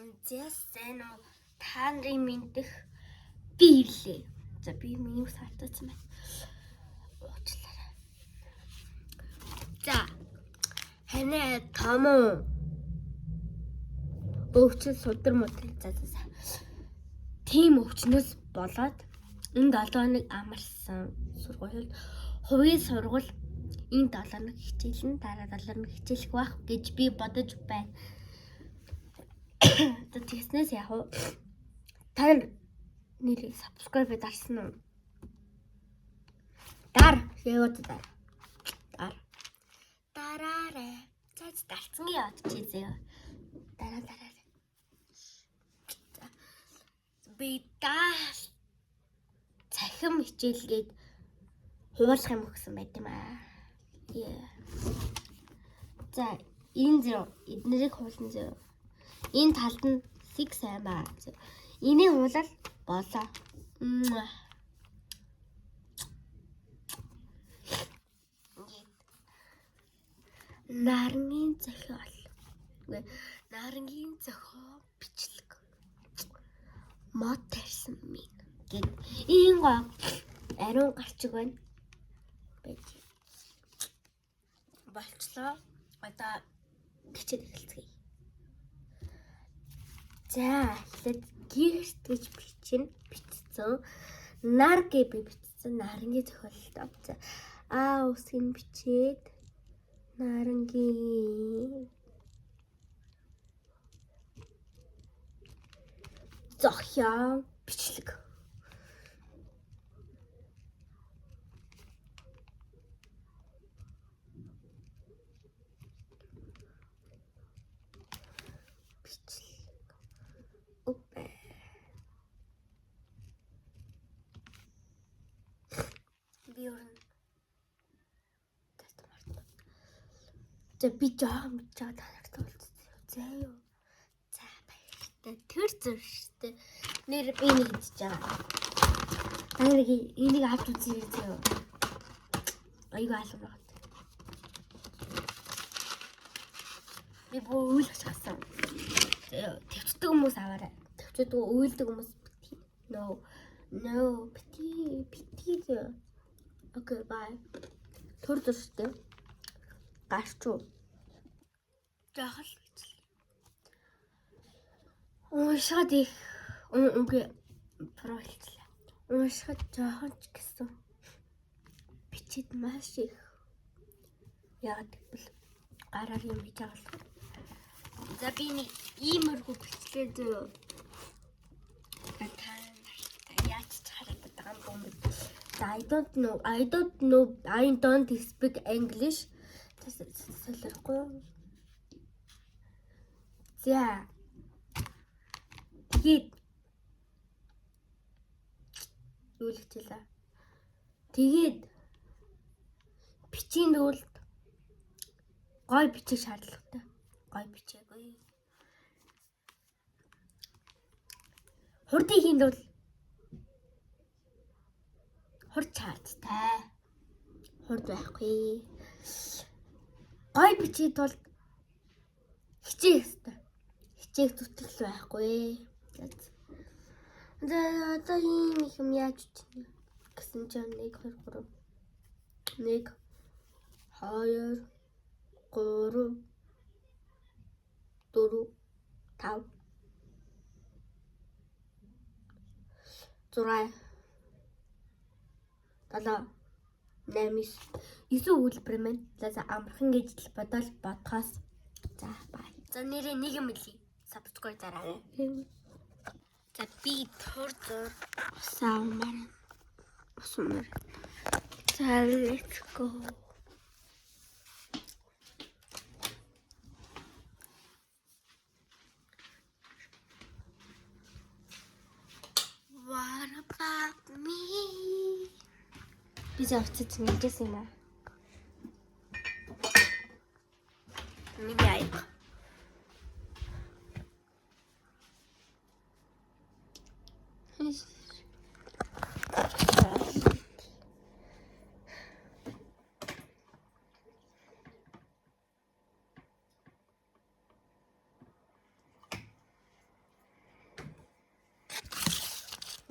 Зэсэн үү та нарын мэдэх би ирлээ. За би миний ус хатсан байна. Уучлаарай. За ханаа том уу? Өвчл судар мөдөл за. Тим өвчнөөс болоод энэ 7 хоног амарсан сургуульд хувийн сургууль энэ 7 хоног хичээлэн дараа 7 хоног хичээлэх байх гэж би бодож байна. Тэгснээс яг уу та нэрийг subscribe дарсан уу? Дар яваад дар. Дараарэ. Цац дарсан яваад чийзээ. Дараа. Би даас цахим хичээлгээд хуулах юм өгсөн байт юм аа. За энэ зөө эднэрийг хуулна зөө. Энэ талд нь 6 аймаа. Энийг хуулал болоо. Нарангийн зохиол. Нарангийн зохиол бичлэг. Мод тарьсан минь. Гэт ийм гоо ариун гарчиг байна. Болчлоо. Одоо бичээд эхэлцгээе. За, эхлээд гэрт гэж бичсэн. Нар гэ би бичсэн. Нарангийн зохиолтой. За, үсгийн бичээд нарангийн зохиол бичлэг. За би жоохон мэдчихээ танарт уулзсан. За юу. За баяртай. Тэр зөрчтэй. Нэр би нэг хийж байгаа. Таныг энийг авч үзье зөө. Айгаа алга. Би бүр үйл хассан. Төвчдөг хүмүүс аваарай. Төвчдөг уйлдаг хүмүүс бити. No. Бити. Okay, bye. Тэр зөрчтэй. Гарчуу. Жахал бичлээ. Уушаад их үгүй профилчлаа. Уушаад жоохон ч гэсэн бичээд маш их яагаад гэвэл гараар юм хийж байгаа. За би нэг иймэрхүү бичлээ зөө. Яаж харагдаад байгаа юм бэ? I don't know. I don't speak English. Солирохгүй. За. Тэгээд юу л хичээлээ. Тэгээд бичийн тулд гой бичих шаардлагатай. Гой бичээгүй. Хурдын тул хурд чаардтай. Хурд байхгүй. Гой бичээд бол хичээх ёстой. Хичээх зүтгэл байхгүй. За одоо ийм юм яаж үчнэ гэсэн чинь 1 2 3 1 2 3 4 5 6 7 8 үйлбэр маань. За амархан гэж л бодохоос. За бай. За нэрээ нэг юм хэлье. Subscribe дараарай. За би төр саамаар. За let's go. What about me? Би завцаж нэгдсэн юм аа. Миний аяг.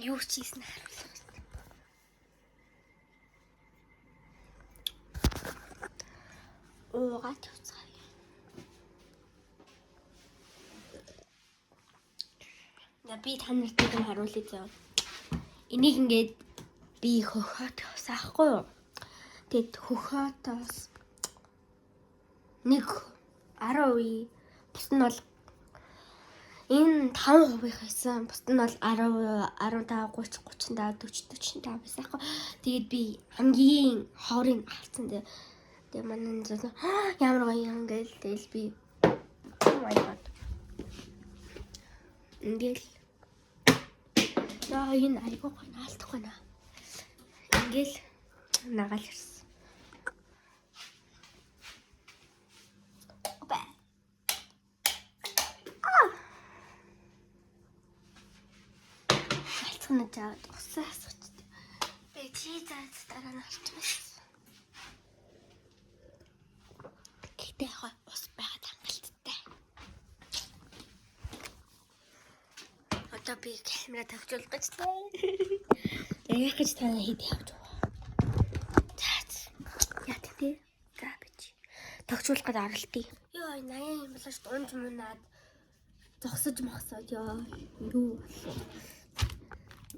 Юу ч хийсэн харуулах. Уугаад уцгаа. Би та нарт нэг харуулъя зав. Энийг ингээд би хөхөт явсаахгүй юу? Тэгэд хөхөтөөс нэг 10%, бус нь бол энэ 5% байсан. Бус нь бол 10%, 15, 30, 35, 40, 45 байсан. Тэгээд би хамгийн хоорыг авсан. Тэгээ манай зөв ямар гоё юм гээл тэгэл би ингээл энэ айгуу гоё наалтах байна. Ингээл нагаал ирсэн. Опа. Альцгана жаад усаа асууч. Би чи заац дараа нь алчмаас. Гэтэ яхаа ус байгаад хангалттай. Одоо би камера тавьжуулах гэж байна. Яг гэж тань хэд явж байгаа. Яа тий. Габич. Тогтжуулах гээд оролтыг. Йоо 80 юм болооч унж мунаад зогсож мохсоод ёо. Юу болов.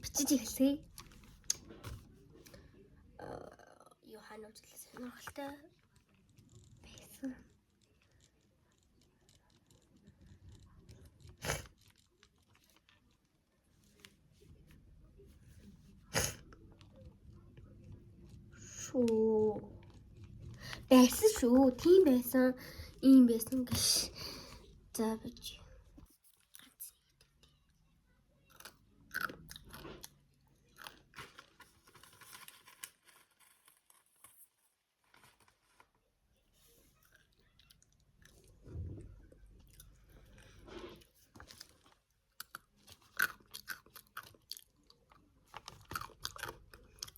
Бичиж эхэлсэн. Юу ханууж сонирхолтой байсан. Байсан шүү. Тийм байсан. Ийм байсан гэж. За бич.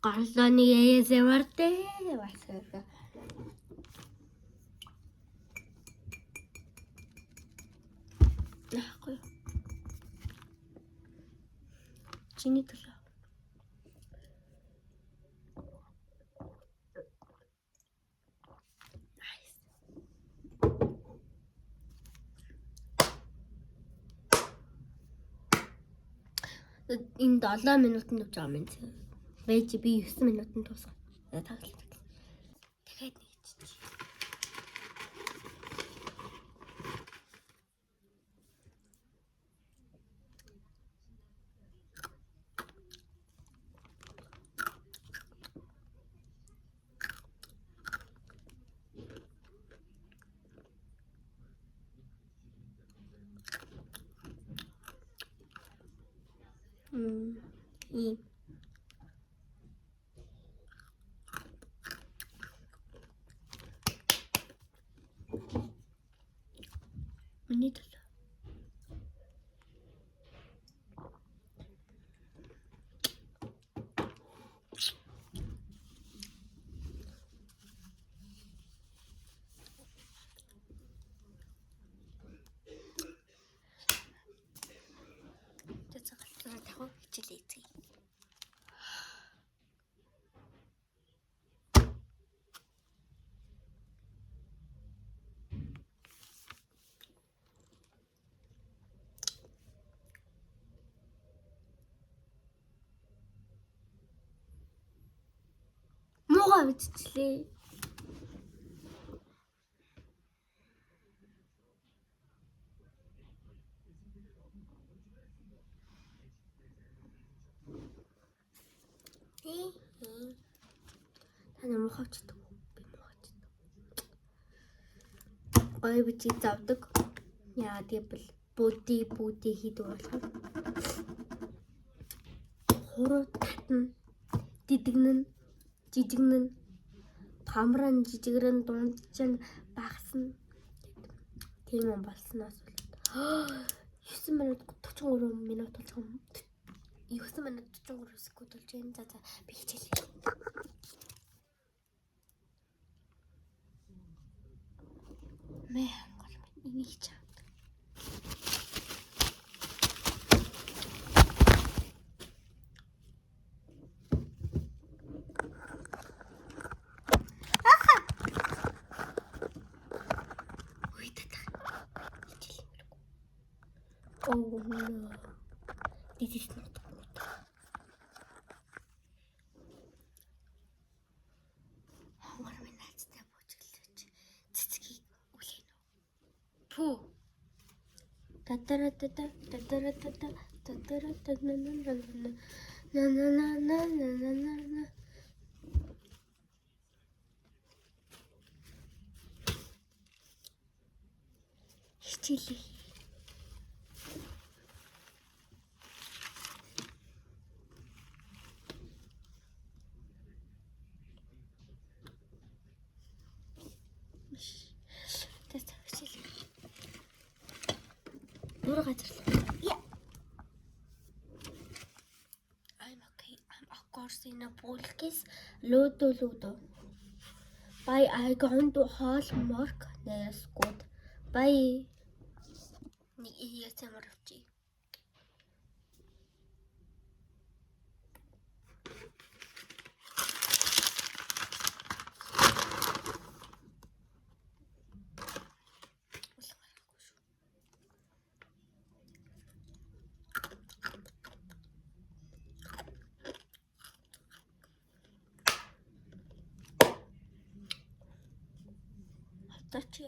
Гарлооны яяасаа мартай басаа. Нахгүй. Чиний төлөө. Nice. Энэ 7 минутанд явж байгаа юм чинь. Байж би 9 минутанд дуусгав. Таглал. Дахиад нэг чинь. Ийм. Миний төлөө. Тэцэглээ тахав хичээлээ эзэй. Муугаа мэдчихлээ. Таны муухайчдаг. Би муухайчдаг. Ой бичиг завдаг. Яа гэвэл бүүти хийдэг болохоор. Хуруу татна. Дидгнэн, жижигнэн, хамран жижигрэн дундчин багасна. Тийм юм болсноос болоод 9 минут 43 минут болж байгаа. 9 минут 43 секунд болж байна. За би хичээлээ. Мэ хангал энийг чаа. Oh no. This is not good. Хавар минь найзтай буужилж цэцгийг үлээн үү. Пүү. Татаратата татаратата татаратата на хичээлээ. Нур газарлаа. Yeah. I'm okay. I'm of course in a podcast. Ludo. Bye. I going to Hallmark next good. Bye. Нэг ийээсээ мөрөвчий. Тачи.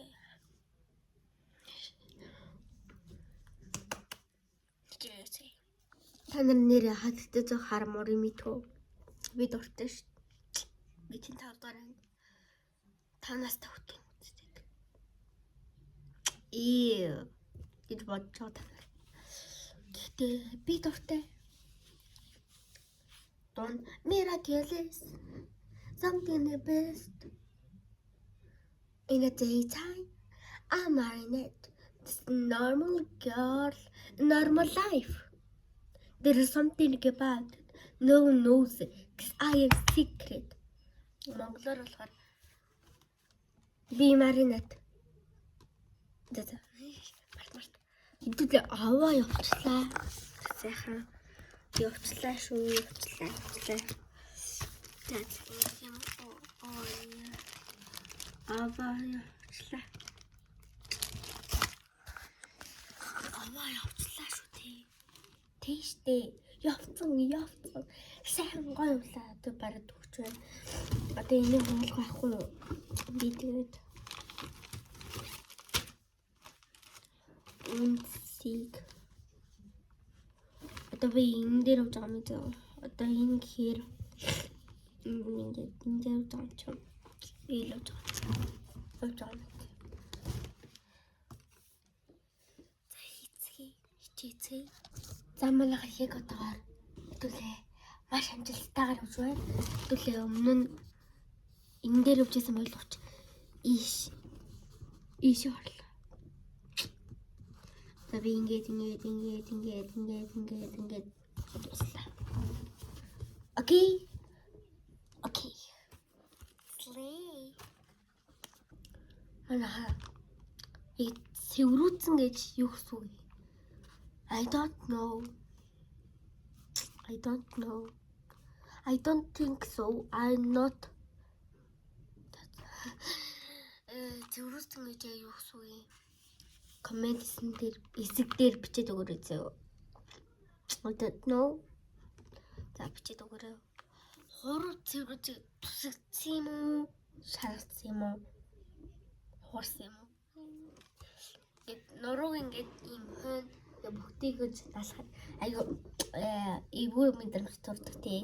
Та нар нэрээ хатдаг зөх харамур юм итөө. Би дуртай шүү. Би чинь 5 дахь анги. Танаас тавтай үздэг. Гэж бодчихоо та нар. Гэхдээ би дуртай. Don't miraculous. Something the best. In the daytime, I'm Marinette. This normal girl, normal life. There is something about it. No one knows it, because I am secret. Монголоор болохоор би Marinette. Дэзэ. Март. Хэдүүлээ аваа явчлаа. Сайхан явчлаа шүү, явчлаа. Дэзэ юм аваа явчлаа. Аваа явчлаа шүү тий. Тийштэй явцсан. Сайхан гоё явлаа. Одоо бараг төгч байна. Одоо энийг хөнгөлөх байхгүй юу? Би тэгээд үнсийг одоо би энэ дээр явж байгаа юм даа. Одоо энэ гэхээр ингээд энэ дээр явж байгаа юм. Илж байгаа. За хичээцээ. Замалах яг одоогоор хэдүүлээ маш амжилттайгаар явж байна. Хэдүүлээ өмнө нь энэ дээр явжсэн боловч ийш орлоо. За би ингээд дуслаа. Окей. Slay. Анаа. Сэврүүцэн гэж юу гэсэн үг? I don't know. I don't think so. I'm not. Сэврүүцэн гэж юу гэсэн үг? Comment дээр эсэг дээр бичээд өгөөрэй зөө. I don't know. За бичээд өгөөрэй. Хуруу цэврүүцэг тусагдсан юм уу? Шаргацсан юм уу? Хуурсан юм уу? Нурууг ингээд ийм хойно бүгдийг залхаад айгу эвгүй мэдрэмж төрдөг тий.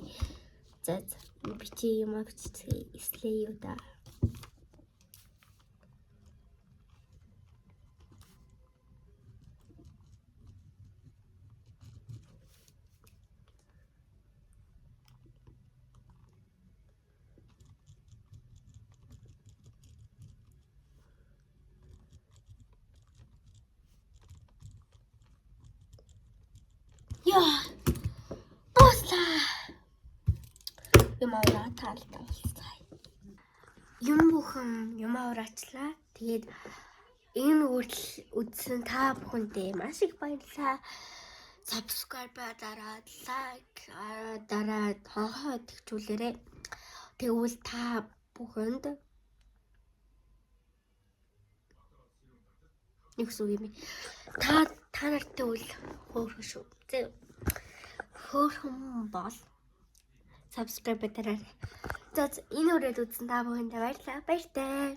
За бичээ юм аа бичээ эслээ юу да. Юмавраа таалдуулцгаая. Юм бүхэн юмавраачлаа. Тэгээд энэ үзсэн та бүхэндээ маш их баярлалаа. Subscribe дараад like дараад хонхоо идэвхжүүлээрэй. Тэгвэл та бүхэнд нэг үгүй юм. Та Та нартай үл хөөрхөн шүү. Хөөрхөн бол subscribe дараарай. За энэ үрээд үзсэн та бүхэндээ баярлалаа. Баяртай.